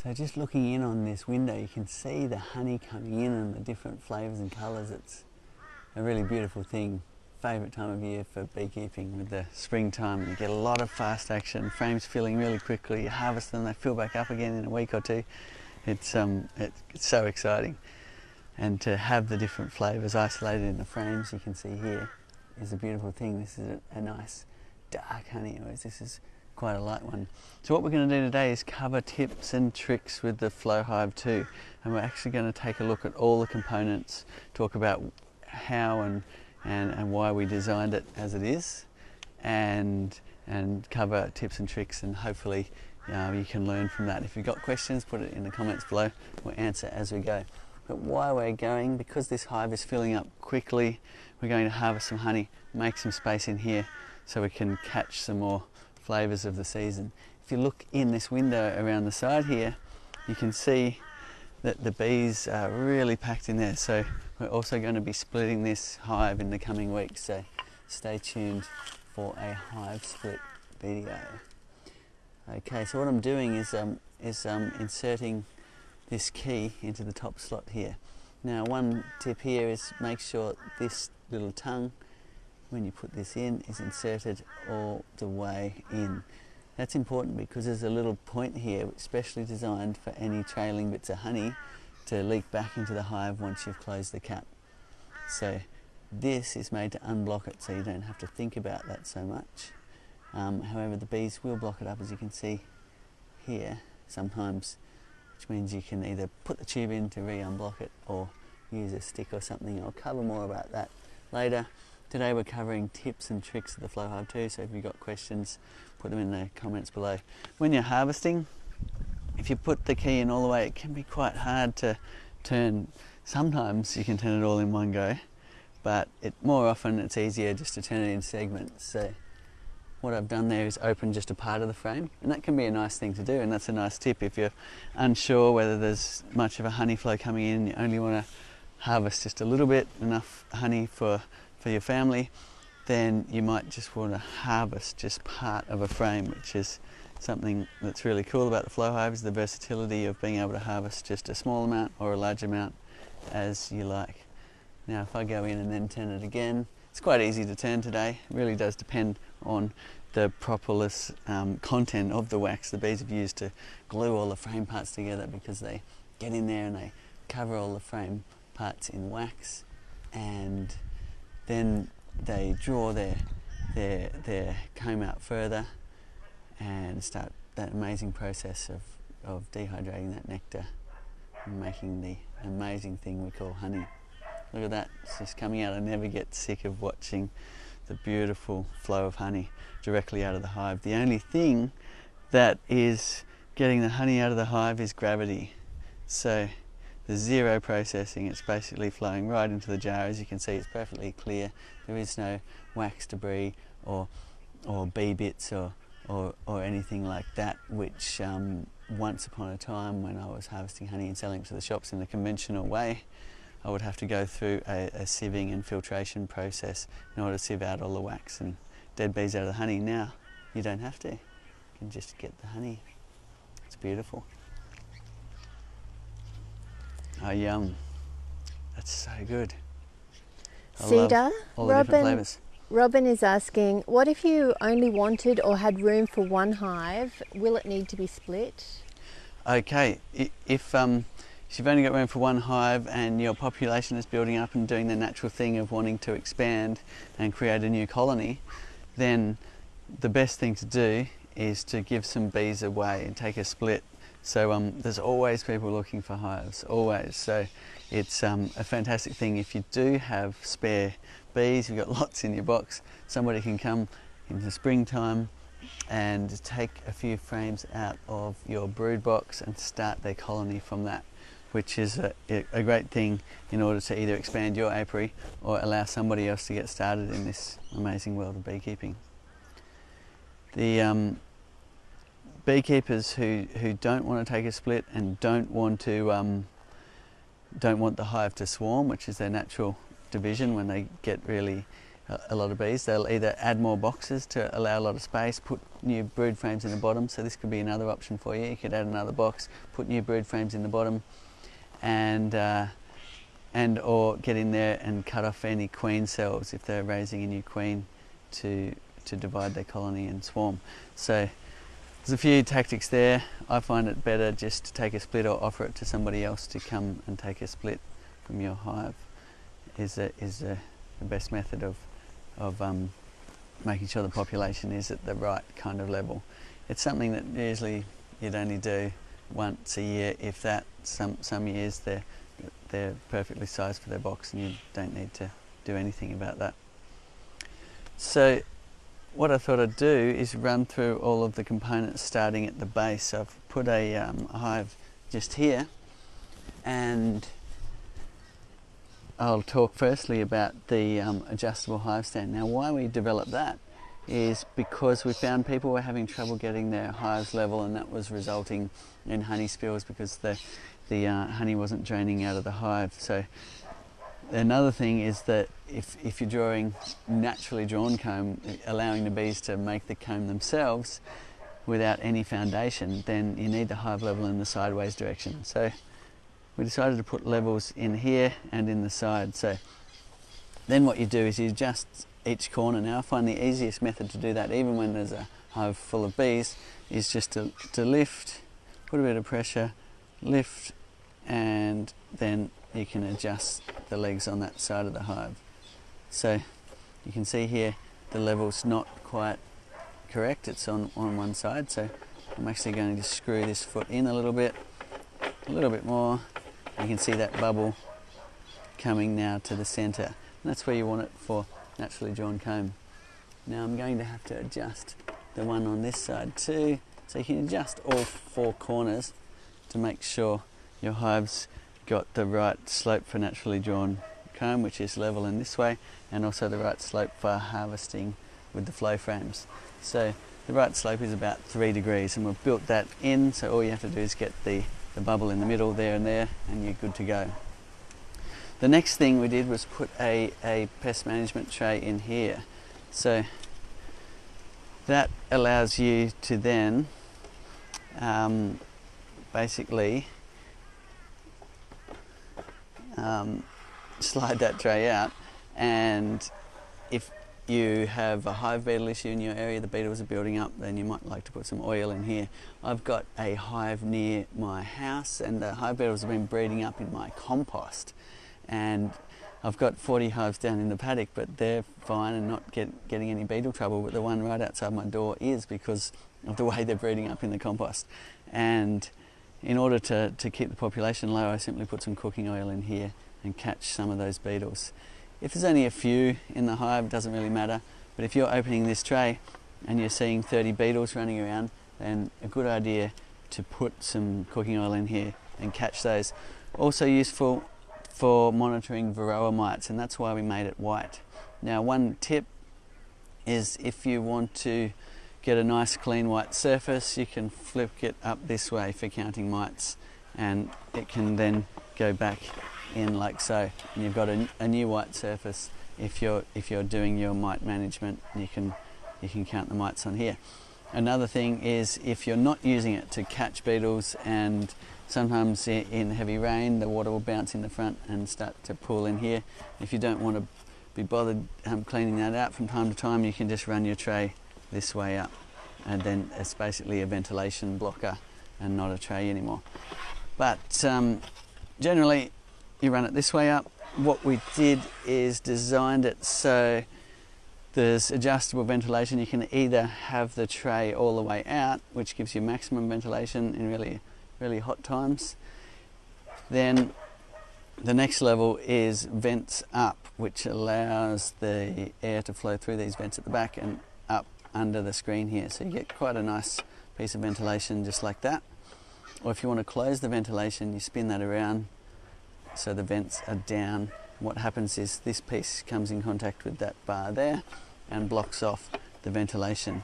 So just looking in on this window, you can see the honey coming in and the different flavours and colours. It's a really beautiful thing. Favourite time of year for beekeeping with the springtime. You get a lot of fast action, frames filling really quickly, you harvest them, they fill back up again in a week or two. It's so exciting. And to have the different flavours isolated in the frames, you can see here, is a beautiful thing. This is a nice dark honey, whereas this is quite a light one. So what we're going to do today is cover tips and tricks with the Flow Hive 2, and we're actually going to take a look at all the components, talk about how and why we designed it as it is, and cover tips and tricks, and hopefully you can learn from that. If you've got questions, put it in the comments below. We'll answer as we go. But why we're going, because this hive is filling up quickly, we're going to harvest some honey, make some space in here so we can catch some more flavours of the season. If you look in this window around the side here, you can see that the bees are really packed in there. So we're also going to be splitting this hive in the coming weeks, so stay tuned for a hive split video. Okay, so what I'm doing is inserting this key into the top slot here. Now, one tip here is make sure this little tongue, when you put this in, is inserted all the way in. That's important because there's a little point here specially designed for any trailing bits of honey to leak back into the hive once you've closed the cap. So this is made to unblock it, so you don't have to think about that so much. However, the bees will block it up, as you can see here sometimes, which means you can either put the tube in to re-unblock it or use a stick or something. I'll cover more about that later. Today we're covering tips and tricks of the Flow Hive 2, so if you've got questions, put them in the comments below. When you're harvesting, if you put the key in all the way, it can be quite hard to turn. Sometimes you can turn it all in one go, but more often it's easier just to turn it in segments. So what I've done there is open just a part of the frame, and that can be a nice thing to do, and that's a nice tip if you're unsure whether there's much of a honey flow coming in, you only want to harvest just a little bit, enough honey for your family, then you might just want to harvest just part of a frame, which is something that's really cool about the Flow Hive, is the versatility of being able to harvest just a small amount or a large amount as you like. Now if I go in and then turn it again, it's quite easy to turn today. It really does depend on the propolis content of the wax the bees have used to glue all the frame parts together, because they get in there and they cover all the frame parts in wax, and then they draw their comb out further and start that amazing process of dehydrating that nectar and making the amazing thing we call honey. Look at that, it's just coming out. I never get sick of watching the beautiful flow of honey directly out of the hive. The only thing that is getting the honey out of the hive is gravity. So there's zero processing, it's basically flowing right into the jar. As you can see, it's perfectly clear. There is no wax debris or bee bits or anything like that, which once upon a time, when I was harvesting honey and selling it to the shops in the conventional way, I would have to go through a sieving and filtration process in order to sieve out all the wax and dead bees out of the honey. Now you don't have to, you can just get the honey. It's beautiful. Oh, yum. That's so good. Cedar, all the different flavours. Robin is asking, what if you only wanted or had room for one hive? Will it need to be split? Okay, if you've only got room for one hive and your population is building up and doing the natural thing of wanting to expand and create a new colony, then the best thing to do is to give some bees away and take a split. So there's always people looking for hives, always. So it's a fantastic thing. If you do have spare bees, you've got lots in your box, somebody can come in the springtime and take a few frames out of your brood box and start their colony from that, which is a great thing in order to either expand your apiary or allow somebody else to get started in this amazing world of beekeeping. The beekeepers who don't want to take a split and don't want the hive to swarm, which is their natural division when they get really a lot of bees. They'll either add more boxes to allow a lot of space, put new brood frames in the bottom, so this could be another option for you. You could add another box, put new brood frames in the bottom, and or get in there and cut off any queen cells if they're raising a new queen to divide their colony and swarm. So there's a few tactics there. I find it better just to take a split or offer it to somebody else to come and take a split from your hive. Is the best method of making sure the population is at the right kind of level. It's something that usually you'd only do once a year, if that. Some years they're perfectly sized for their box and you don't need to do anything about that. So what I thought I'd do is run through all of the components starting at the base. I've put a hive just here, and I'll talk firstly about the adjustable hive stand. Now, why we developed that is because we found people were having trouble getting their hives level, and that was resulting in honey spills because the honey wasn't draining out of the hive. So another thing is that if you're drawing naturally drawn comb, allowing the bees to make the comb themselves without any foundation, then you need the hive level in the sideways direction. So we decided to put levels in here and in the side. So then what you do is you adjust each corner. Now I find the easiest method to do that, even when there's a hive full of bees, is just to lift, put a bit of pressure, lift, and then you can adjust the legs on that side of the hive. So you can see here the level's not quite correct, it's on one side, so I'm actually going to just screw this foot in a little bit more. You can see that bubble coming now to the centre, and that's where you want it for naturally drawn comb. Now I'm going to have to adjust the one on this side too, so you can adjust all four corners to make sure your hive's got the right slope for naturally drawn comb, which is level in this way, and also the right slope for harvesting with the flow frames. So the right slope is about 3 degrees, and we've built that in, so all you have to do is get the bubble in the middle there, and you're good to go. The next thing we did was put a pest management tray in here. So that allows you to then basically slide that tray out, and if you have a hive beetle issue in your area, the beetles are building up, then you might like to put some oil in here. I've got a hive near my house, and the hive beetles have been breeding up in my compost, and I've got 40 hives down in the paddock, but they're fine and not getting any beetle trouble, but the one right outside my door is, because of the way they're breeding up in the compost. And in order to keep the population low, I simply put some cooking oil in here and catch some of those beetles. If there's only a few in the hive, it doesn't really matter, but if you're opening this tray and you're seeing 30 beetles running around, then a good idea to put some cooking oil in here and catch those. Also useful for monitoring varroa mites, and that's why we made it white. Now, one tip is if you want to get a nice clean white surface, you can flip it up this way for counting mites, and it can then go back in like so, and you've got a new white surface if you're doing your mite management. You can count the mites on here. Another thing is, if you're not using it to catch beetles, and sometimes in heavy rain the water will bounce in the front and start to pool in here, if you don't want to be bothered cleaning that out from time to time, you can just run your tray this way up, and then it's basically a ventilation blocker and not a tray anymore. But generally you run it this way up. What we did is designed it so there's adjustable ventilation. You can either have the tray all the way out, which gives you maximum ventilation in really hot times. Then the next level is vents up, which allows the air to flow through these vents at the back and up under the screen here. So you get quite a nice piece of ventilation just like that. Or if you want to close the ventilation, you spin that around so the vents are down. What happens is this piece comes in contact with that bar there and blocks off the ventilation.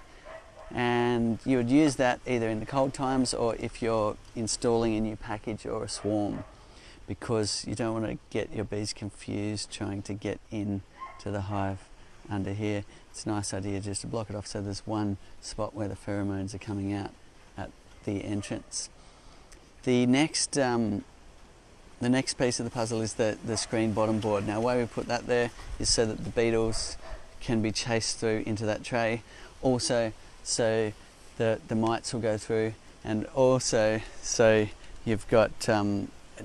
And you would use that either in the cold times or if you're installing a new package or a swarm, because you don't want to get your bees confused trying to get in to the hive under here. It's a nice idea just to block it off so there's one spot where the pheromones are coming out at the entrance. The next piece of the puzzle is the screen bottom board. Now, why we put that there is so that the beetles can be chased through into that tray. Also, so the mites will go through, and also so you've got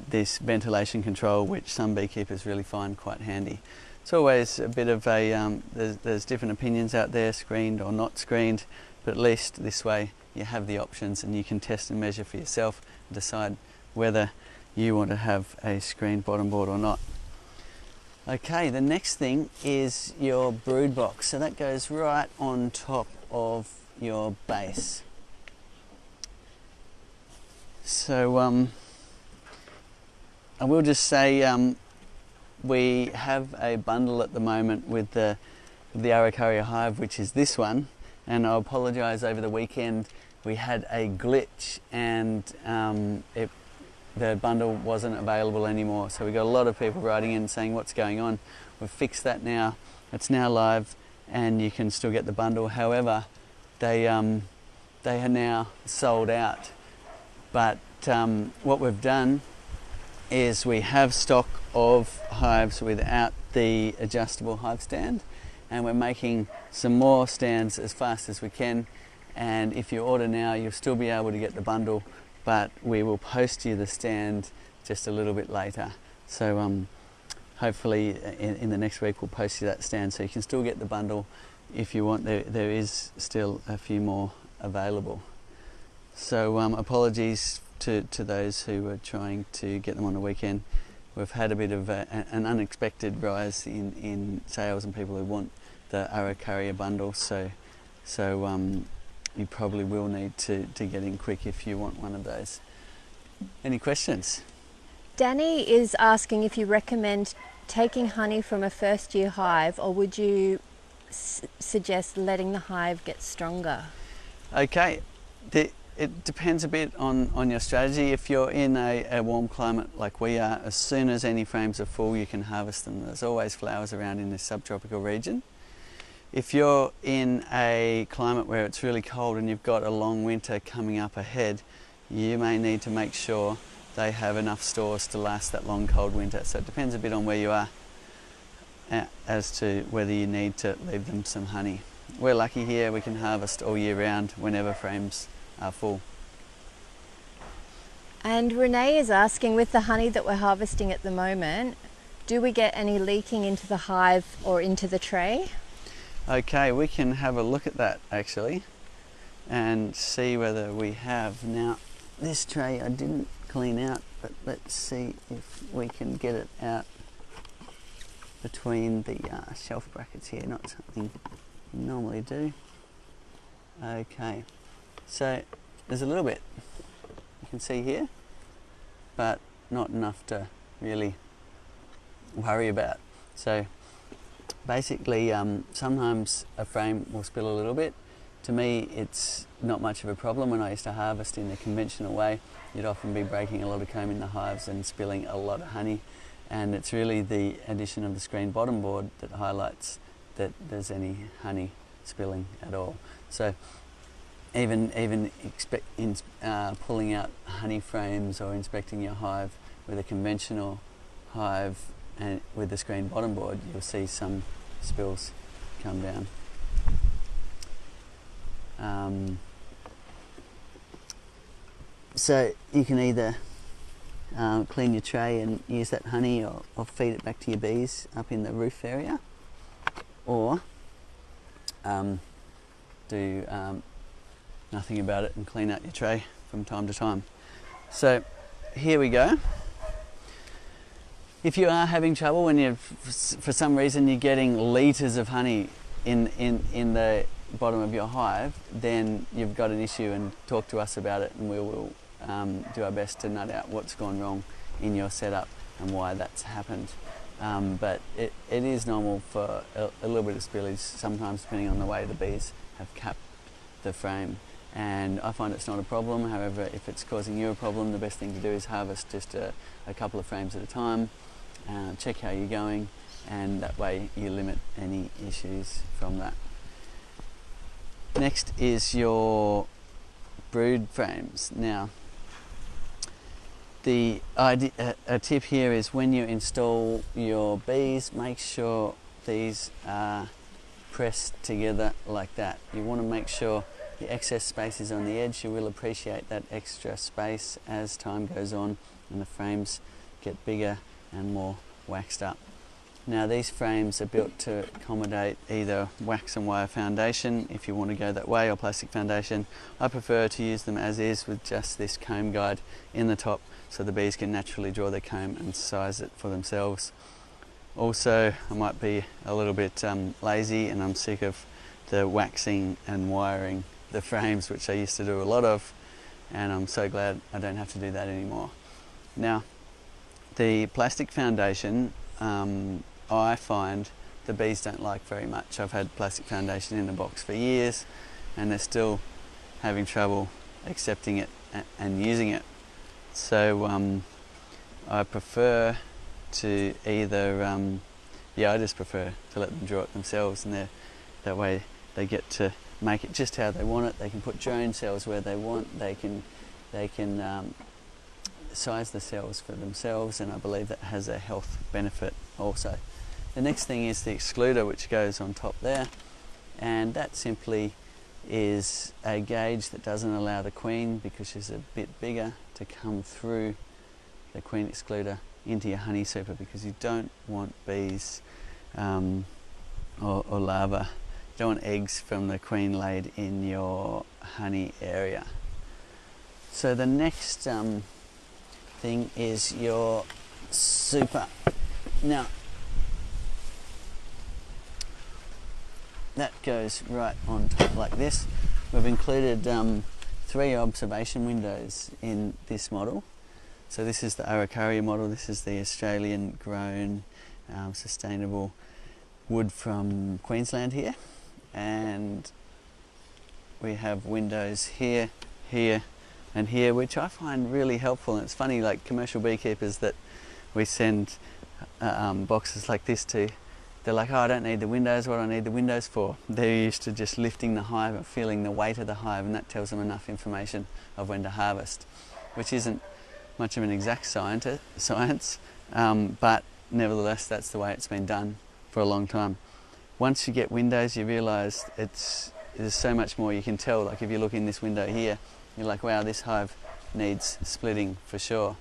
this ventilation control, which some beekeepers really find quite handy. It's always a bit of a, there's different opinions out there, screened or not screened, but at least this way you have the options and you can test and measure for yourself and decide whether you want to have a screened bottom board or not. Okay, the next thing is your brood box. So that goes right on top of your base. So I will just say we have a bundle at the moment with the Araucaria hive, which is this one, and I apologise, over the weekend we had a glitch and the bundle wasn't available anymore, so we got a lot of people writing in saying what's going on. We've fixed that now, it's now live and you can still get the bundle. However, they are now sold out. But what we've done is we have stock of hives without the adjustable hive stand, and we're making some more stands as fast as we can, and if you order now you'll still be able to get the bundle, but we will post you the stand just a little bit later. So hopefully in the next week we'll post you that stand so you can still get the bundle if you want. There is still a few more available. So apologies to those who were trying to get them on the weekend. We've had a bit of an unexpected rise in sales and people who want the Araucaria bundle, so you probably will need to get in quick if you want one of those. Any questions? Danny is asking if you recommend taking honey from a first year hive, or would you suggest letting the hive get stronger? Okay, it depends a bit on your strategy. If you're in a warm climate like we are, as soon as any frames are full you can harvest them. There's always flowers around in this subtropical region. If you're in a climate where it's really cold and you've got a long winter coming up ahead, you may need to make sure they have enough stores to last that long cold winter. So it depends a bit on where you are as to whether you need to leave them some honey. We're lucky here, we can harvest all year round whenever frames are full. And Renee is asking, with the honey that we're harvesting at the moment, do we get any leaking into the hive or into the tray? Okay, we can have a look at that actually and see whether we have. Now, this tray I didn't clean out, but let's see if we can get it out between the shelf brackets here, not something you normally do. Okay, so there's a little bit you can see here, but not enough to really worry about. So basically, sometimes a frame will spill a little bit. To me, it's not much of a problem. When I used to harvest in the conventional way, you'd often be breaking a lot of comb in the hives and spilling a lot of honey. And it's really the addition of the screen bottom board that highlights that there's any honey spilling at all. So even pulling out honey frames or inspecting your hive with a conventional hive and with the screen bottom board, you'll see some spills come down. So you can either clean your tray and use that honey, or feed it back to your bees up in the roof area, or do nothing about it and clean out your tray from time to time. So here we go. If you are having trouble when for some reason you're getting litres of honey in the bottom of your hive, then you've got an issue, and talk to us about it and we will do our best to nut out what's gone wrong in your setup and why that's happened. But it is normal for a little bit of spillage sometimes, depending on the way the bees have capped the frame. And I find it's not a problem. However, if it's causing you a problem, the best thing to do is harvest just a couple of frames at a time, check how you're going, and that way you limit any issues from that. Next is your brood frames. Now, the idea, a tip here is when you install your bees, make sure these are pressed together like that. You want to make sure the excess space is on the edge. You will appreciate that extra space as time goes on and the frames get bigger and more waxed up. Now, these frames are built to accommodate either wax and wire foundation if you want to go that way, or plastic foundation. I prefer to use them as is with just this comb guide in the top so the bees can naturally draw their comb and size it for themselves. Also, I might be a little bit lazy and I'm sick of the waxing and wiring the frames, which I used to do a lot of, and I'm so glad I don't have to do that anymore. Now, the plastic foundation, I find the bees don't like very much. I've had plastic foundation in the box for years and they're still having trouble accepting it and using it. So I prefer to either, I just prefer to let them draw it themselves, and that way they get to make it just how they want it. They can put drone cells where they want. They can size the cells for themselves, and I believe that has a health benefit also. The next thing is the excluder, which goes on top there, and that simply is a gauge that doesn't allow the queen, because she's a bit bigger, to come through the queen excluder into your honey super, because you don't want bees or larvae, you don't want eggs from the queen laid in your honey area. So the next thing is your super. Now, that goes right on top like this. We've included 3 observation windows in this model. So this is the Araucaria model, this is the Australian grown sustainable wood from Queensland here, and we have windows here, here and here, which I find really helpful. And it's funny, like commercial beekeepers that we send boxes like this to, they're like, oh, I don't need the windows, what do I need the windows for? They're used to just lifting the hive and feeling the weight of the hive, and that tells them enough information of when to harvest, which isn't much of an exact science, but nevertheless that's the way it's been done for a long time. Once you get windows, you realise there's so much more you can tell. Like if you look in this window here, you're like, wow, this hive needs splitting for sure.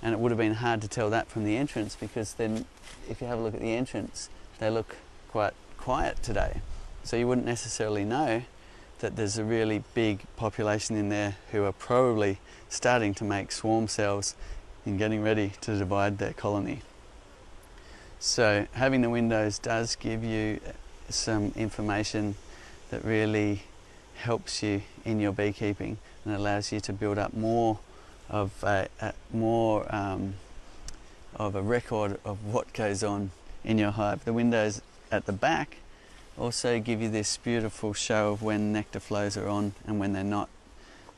And it would have been hard to tell that from the entrance, because then if you have a look at the entrance, they look quite quiet today. So you wouldn't necessarily know that there's a really big population in there who are probably starting to make swarm cells and getting ready to divide their colony. So having the windows does give you some information that really helps you in your beekeeping, and allows you to build up more of a record of what goes on in your hive. The windows at the back also give you this beautiful show of when nectar flows are on and when they're not,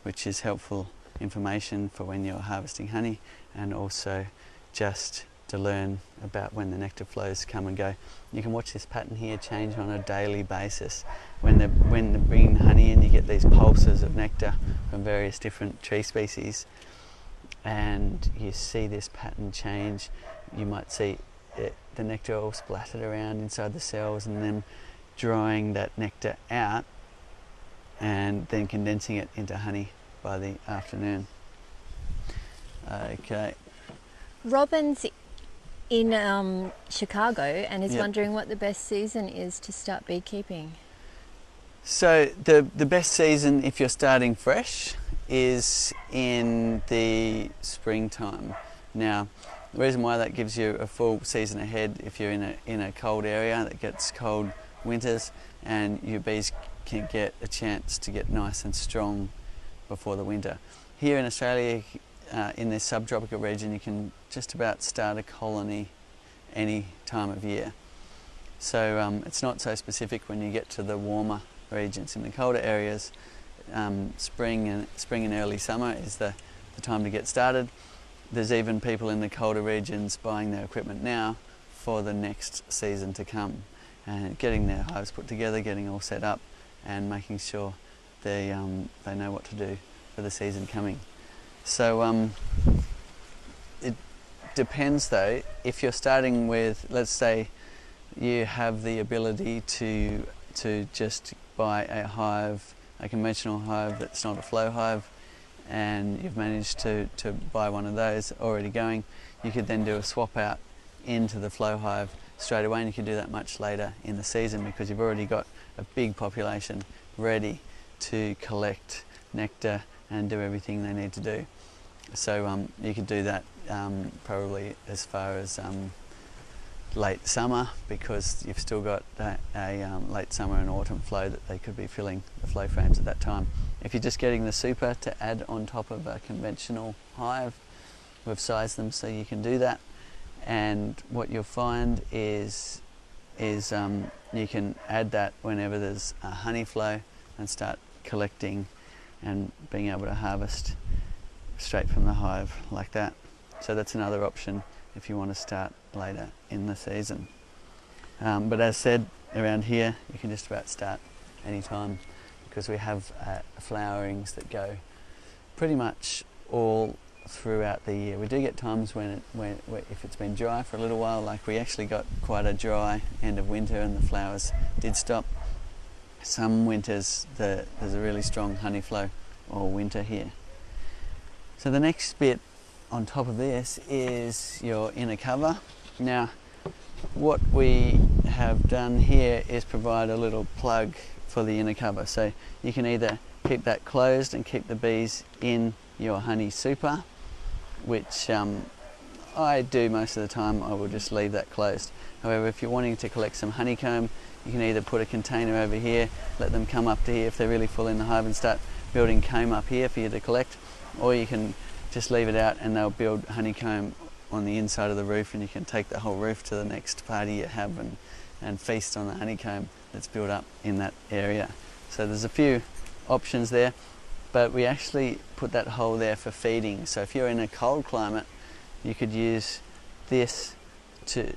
which is helpful information for when you're harvesting honey, and also just to learn about when the nectar flows come and go. You can watch this pattern here change on a daily basis. When they're bringing honey in, you get these pulses of nectar from various different tree species, and you see this pattern change. You might see the nectar all splattered around inside the cells, and then drying that nectar out and then condensing it into honey by the afternoon. Okay. Robin's in Chicago and is Yep. wondering what the best season is to start beekeeping. So the best season if you're starting fresh is in the springtime. Now, the reason why that gives you a full season ahead, if you're in a cold area that gets cold winters, and your bees can get a chance to get nice and strong before the winter. Here in Australia, in this subtropical region, you can just about start a colony any time of year. So it's not so specific when you get to the warmer regions. In the colder areas, spring and early summer is the time to get started. There's even people in the colder regions buying their equipment now for the next season to come, and getting their hives put together, getting all set up, and making sure they know what to do for the season coming. So it depends though. If you're starting with, let's say you have the ability to just buy a hive, a conventional hive that's not a flow hive, and you've managed to buy one of those already going, you could then do a swap out into the flow hive straight away, and you can do that much later in the season because you've already got a big population ready to collect nectar and do everything they need to do. So you could do that probably as far as late summer, because you've still got a late summer and autumn flow that they could be filling the flow frames at that time. If you're just getting the super to add on top of a conventional hive, we've sized them so you can do that, and what you'll find is you can add that whenever there's a honey flow and start collecting and being able to harvest straight from the hive like that. So that's another option if you want to start later in the season. But as said, around here you can just about start anytime, because we have flowerings that go pretty much all throughout the year. We do get times when if it's been dry for a little while, like we actually got quite a dry end of winter and the flowers did stop. Some winters there's a really strong honey flow all winter here. So the next bit on top of this is your inner cover. Now what we have done here is provide a little plug for the inner cover, so you can either keep that closed and keep the bees in your honey super, which I do most of the time. I will just leave that closed. However, if you're wanting to collect some honeycomb, you can either put a container over here, let them come up to here if they're really full in the hive and start building comb up here for you to collect, or you can just leave it out and they'll build honeycomb on the inside of the roof, and you can take the whole roof to the next party you have and feast on the honeycomb that's built up in that area. So there's a few options there, but we actually put that hole there for feeding. So if you're in a cold climate, you could use this to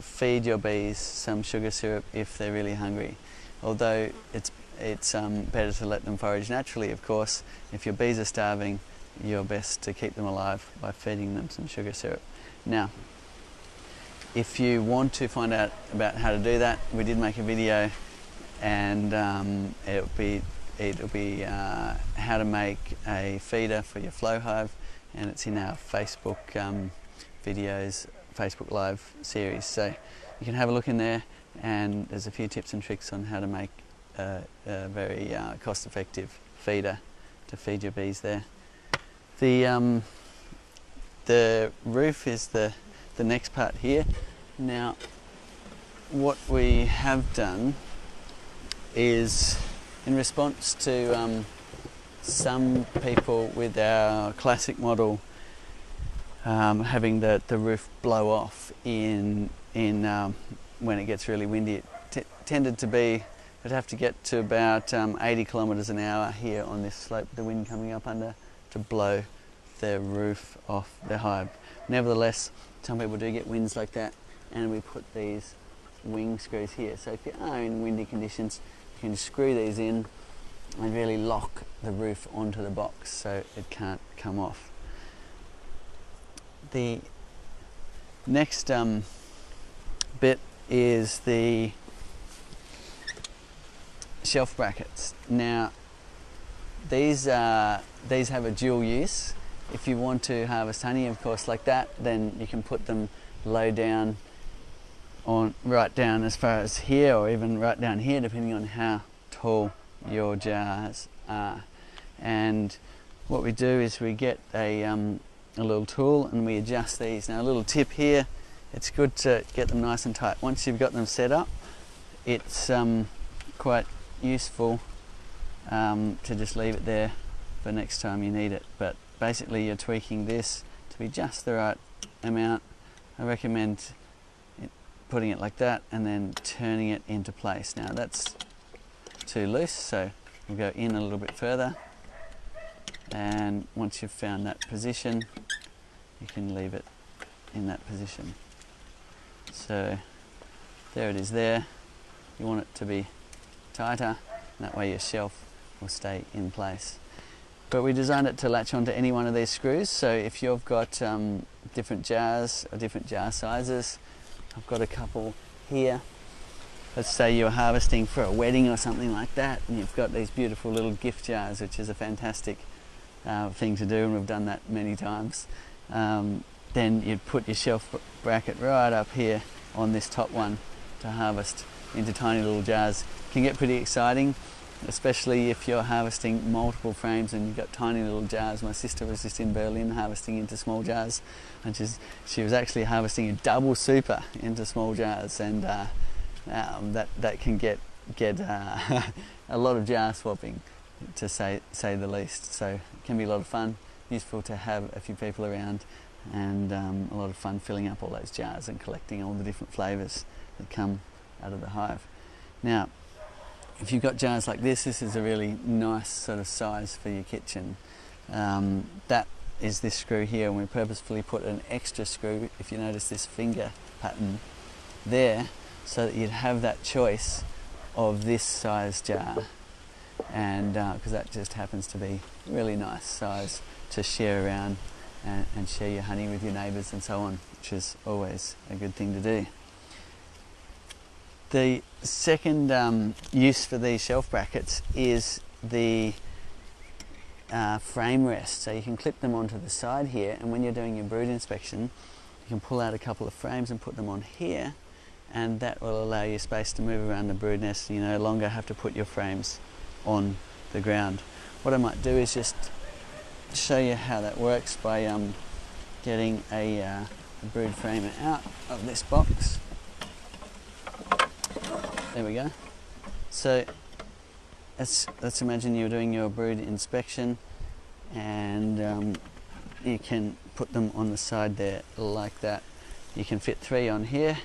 feed your bees some sugar syrup if they're really hungry. Although it's better to let them forage naturally, of course. If your bees are starving, you're best to keep them alive by feeding them some sugar syrup. Now, if you want to find out about how to do that, we did make a video, and it'll be how to make a feeder for your flow hive, and it's in our Facebook videos, Facebook Live series. So you can have a look in there, and there's a few tips and tricks on how to make a very cost-effective feeder to feed your bees there. The roof is the next part here. Now, what we have done is, in response to some people with our classic model having the roof blow off in when it gets really windy, it tended to be, it'd have to get to about 80 kilometres an hour here on this slope, the wind coming up under, to blow the roof off the hive. Nevertheless, some people do get winds like that, and we put these wing screws here. So if you are in windy conditions, you can screw these in and really lock the roof onto the box so it can't come off. The next bit is the shelf brackets. Now, these have a dual use. If you want to harvest honey, of course, like that, then you can put them low down, right down as far as here, or even right down here, depending on how tall your jars are. And what we do is we get a little tool and we adjust these. Now, a little tip here, it's good to get them nice and tight. Once you've got them set up, it's quite useful to just leave it there for next time you need it. But basically you're tweaking this to be just the right amount. I recommend putting it like that and then turning it into place. Now that's too loose, so we'll go in a little bit further, and once you've found that position, you can leave it in that position. So there it is there. You want it to be tighter, and that way your shelf will stay in place. But we designed it to latch onto any one of these screws, so if you've got different jars or different jar sizes, I've got a couple here. Let's say you're harvesting for a wedding or something like that, and you've got these beautiful little gift jars, which is a fantastic thing to do, and we've done that many times. Then you'd put your shelf bracket right up here on this top one to harvest into tiny little jars. It can get pretty exciting, especially if you're harvesting multiple frames and you've got tiny little jars. My sister was just in Berlin harvesting into small jars, and she was actually harvesting a double super into small jars, and that can get a lot of jar swapping, to say the least. So it can be a lot of fun, useful to have a few people around, and a lot of fun filling up all those jars and collecting all the different flavours that come out of the hive. Now, if you've got jars like this is a really nice sort of size for your kitchen. That is this screw here, and we purposefully put an extra screw, if you notice this finger pattern there, so that you'd have that choice of this size jar, and because that just happens to be a really nice size to share around and share your honey with your neighbours and so on, which is always a good thing to do. The second use for these shelf brackets is the frame rest. So you can clip them onto the side here, and when you're doing your brood inspection, you can pull out a couple of frames and put them on here, and that will allow you space to move around the brood nest. You no longer have to put your frames on the ground. What I might do is just show you how that works by getting a brood frame out of this box. There we go. So let's imagine you're doing your brood inspection, and you can put them on the side there like that. You can fit 3 on here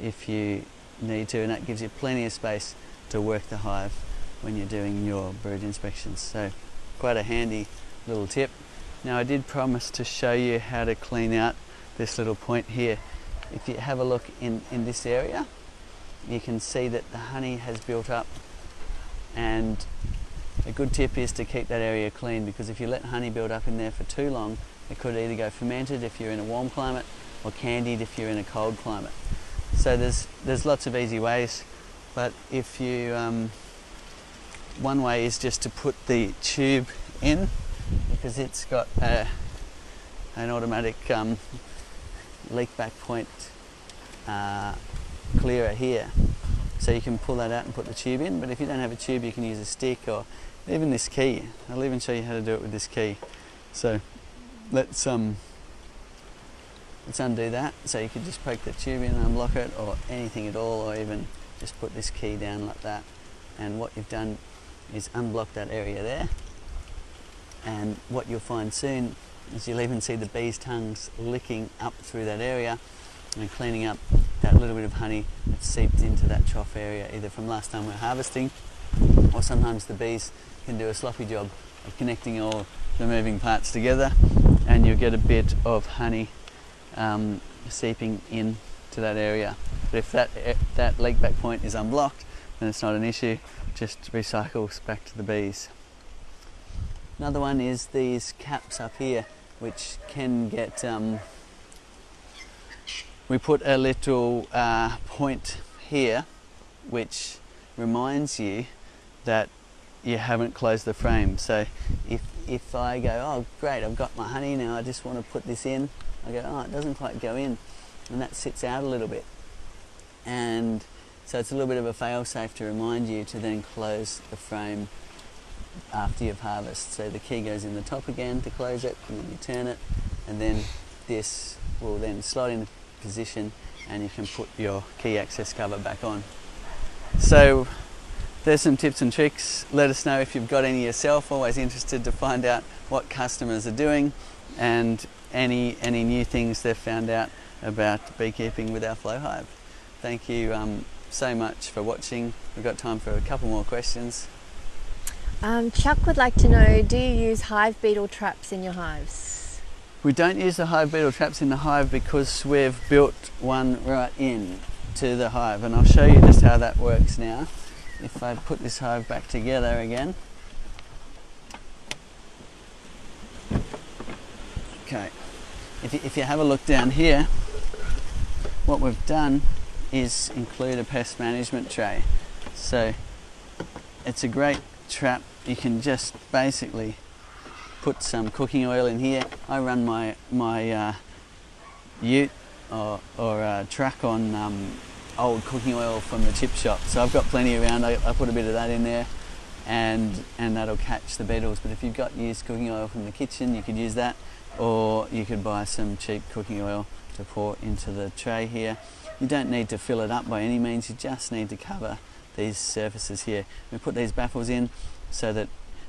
if you need to, and that gives you plenty of space to work the hive when you're doing your brood inspections. So quite a handy little tip. Now, I did promise to show you how to clean out this little point here. If you have a look in this area, you can see that the honey has built up, and a good tip is to keep that area clean, because if you let honey build up in there for too long, it could either go fermented if you're in a warm climate, or candied if you're in a cold climate. So there's lots of easy ways, but if you one way is just to put the tube in, because it's got an automatic leak back point clearer here, so you can pull that out and put the tube in. But if you don't have a tube, you can use a stick or even this key. I'll even show you how to do it with this key. So let's undo that. So you could just poke the tube in and unblock it, or anything at all, or even just put this key down like that, and what you've done is unblock that area there. And what you'll find soon is you'll even see the bees' tongues licking up through that area and cleaning up that little bit of honey that seeped into that trough area, either from last time we're harvesting, or sometimes the bees can do a sloppy job of connecting all the moving parts together, and you'll get a bit of honey seeping into that area. But if that leak back point is unblocked, then it's not an issue, just recycles back to the bees. Another one is these caps up here, which can get we put a little point here which reminds you that you haven't closed the frame. So if I go, oh great, I've got my honey now, I just want to put this in, I go, oh, it doesn't quite go in, and that sits out a little bit, and so it's a little bit of a fail-safe to remind you to then close the frame after you've harvested. So the key goes in the top again to close it, and then you turn it, and then this will then slide into position, and you can put your key access cover back on. So there's some tips and tricks. Let us know if you've got any yourself. Always interested to find out what customers are doing and any new things they've found out about beekeeping with our flow hive. Thank you so much for watching. We've got time for a couple more questions. Chuck would like to know, do you use hive beetle traps in your hives? We don't use the hive beetle traps in the hive because we've built one right in to the hive, and I'll show you just how that works now. If I put this hive back together again. Okay, if you have a look down here, what we've done is include a pest management tray. So it's a great trap. You can just basically put some cooking oil in here. I run my ute or truck on old cooking oil from the chip shop, so I've got plenty around. I put a bit of that in there, and that'll catch the beetles. But if you've got used cooking oil from the kitchen, you could use that, or you could buy some cheap cooking oil to pour into the tray here. You don't need to fill it up by any means, you just need to cover these surfaces here. We put these baffles in so that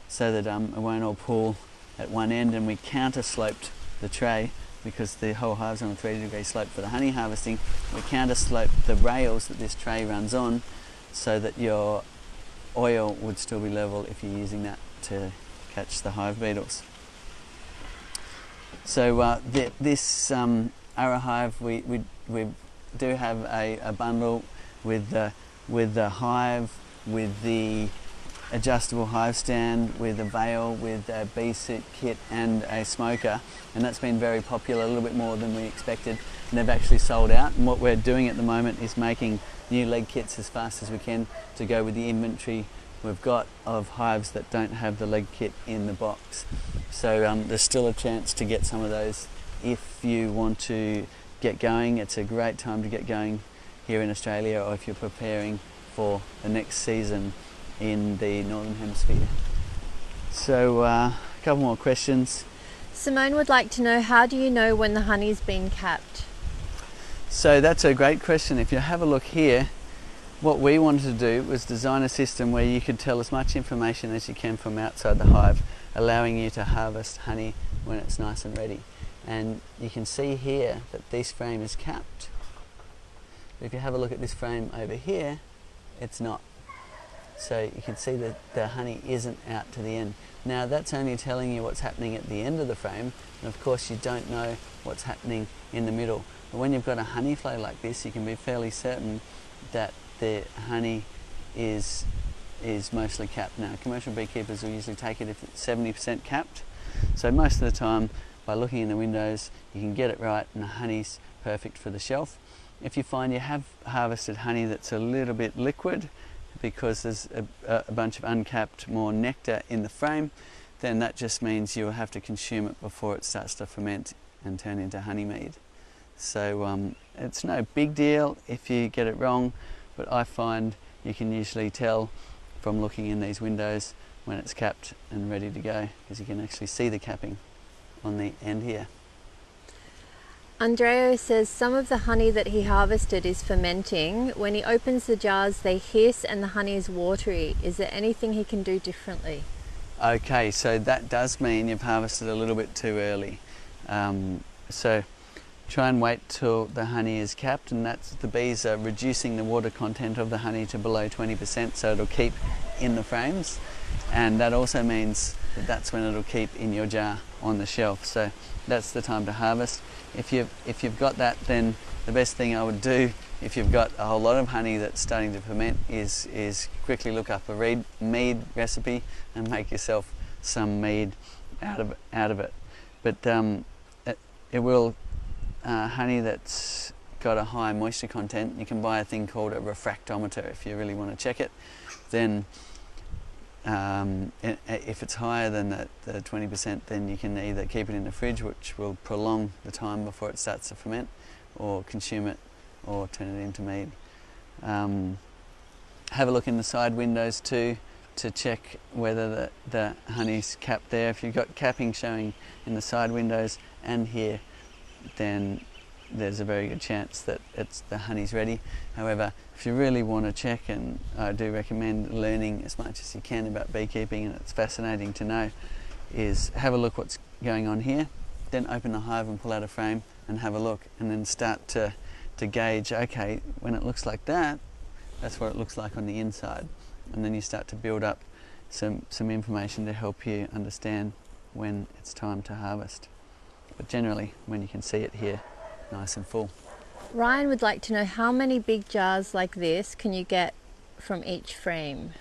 it won't all pool at one end, and we counter sloped the tray because the whole hive's on a 3-degree slope for the honey harvesting. We counter sloped the rails that this tray runs on so that your oil would still be level if you're using that to catch the hive beetles. So this Ara hive, we do have a bundle with the hive, with the adjustable hive stand, with a veil, with a bee suit kit and a smoker, and that's been very popular, a little bit more than we expected, and they've actually sold out. And what we're doing at the moment is making new leg kits as fast as we can to go with the inventory we've got of hives that don't have the leg kit in the box. So there's still a chance to get some of those if you want to get going. It's a great time to get going here in Australia, or if you're preparing for the next season in the Northern Hemisphere. So a couple more questions. Simone would like to know, how do you know when the honey's been capped? So that's a great question. If you have a look here, what we wanted to do was design a system where you could tell as much information as you can from outside the hive, allowing you to harvest honey when it's nice and ready. And you can see here that this frame is capped. But if you have a look at this frame over here, it's not. So you can see that the honey isn't out to the end. Now that's only telling you what's happening at the end of the frame, and of course you don't know what's happening in the middle. But when you've got a honey flow like this, you can be fairly certain that the honey is mostly capped. Now commercial beekeepers will usually take it if it's 70% capped. So most of the time, by looking in the windows, you can get it right and the honey's perfect for the shelf. If you find you have harvested honey that's a little bit liquid, because there's a bunch of uncapped, more nectar in the frame, then that just means you'll have to consume it before it starts to ferment and turn into honey mead. So it's no big deal if you get it wrong, but I find you can usually tell from looking in these windows when it's capped and ready to go, because you can actually see the capping on the end here. Andreo says some of the honey that he harvested is fermenting. When he opens the jars, they hiss and the honey is watery. Is there anything he can do differently? Okay, so that does mean you've harvested a little bit too early. So try and wait till the honey is capped, and that's the bees are reducing the water content of the honey to below 20%, so it'll keep in the frames, and that also means that that's when it'll keep in your jar on the shelf. So that's the time to harvest. If you've got that, then the best thing I would do if you've got a whole lot of honey that's starting to ferment is quickly look up a mead recipe and make yourself some mead out of it. But it will honey that's got a high moisture content, you can buy a thing called a refractometer if you really want to check it. Then if it's higher than the 20%, then you can either keep it in the fridge, which will prolong the time before it starts to ferment, or consume it or turn it into mead. Have a look in the side windows too to check whether the honey's capped there. If you've got capping showing in the side windows and here, then there's a very good chance that the honey's ready. However, if you really want to check, and I do recommend learning as much as you can about beekeeping, and it's fascinating to know, is have a look what's going on here, then open the hive and pull out a frame and have a look, and then start to gauge, okay, when it looks like that, that's what it looks like on the inside. And then you start to build up some information to help you understand when it's time to harvest. But generally, when you can see it here, nice and full. Ryan would like to know, how many big jars like this can you get from each frame?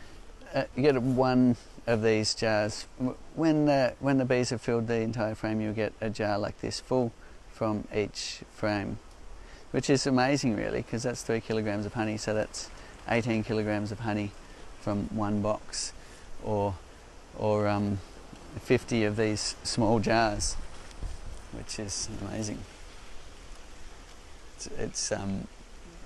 You get one of these jars. When the bees have filled the entire frame, you'll get a jar like this full from each frame, which is amazing really, because that's 3 kilograms of honey, so that's 18 kilograms of honey from one box, or 50 of these small jars, which is amazing. It's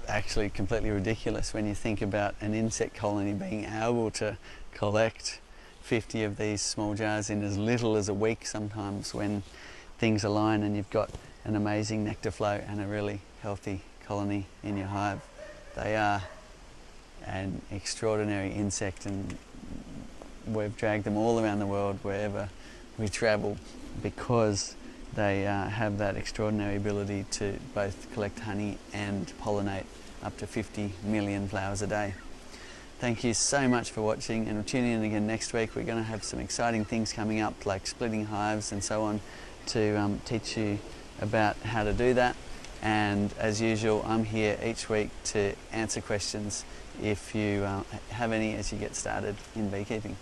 actually completely ridiculous when you think about an insect colony being able to collect 50 of these small jars in as little as a week sometimes, when things align and you've got an amazing nectar flow and a really healthy colony in your hive. They are an extraordinary insect, and we've dragged them all around the world wherever we travel, because they have that extraordinary ability to both collect honey and pollinate up to 50 million flowers a day. Thank you so much for watching, and tune in again next week. We're going to have some exciting things coming up, like splitting hives and so on, to teach you about how to do that. And as usual, I'm here each week to answer questions if you have any as you get started in beekeeping.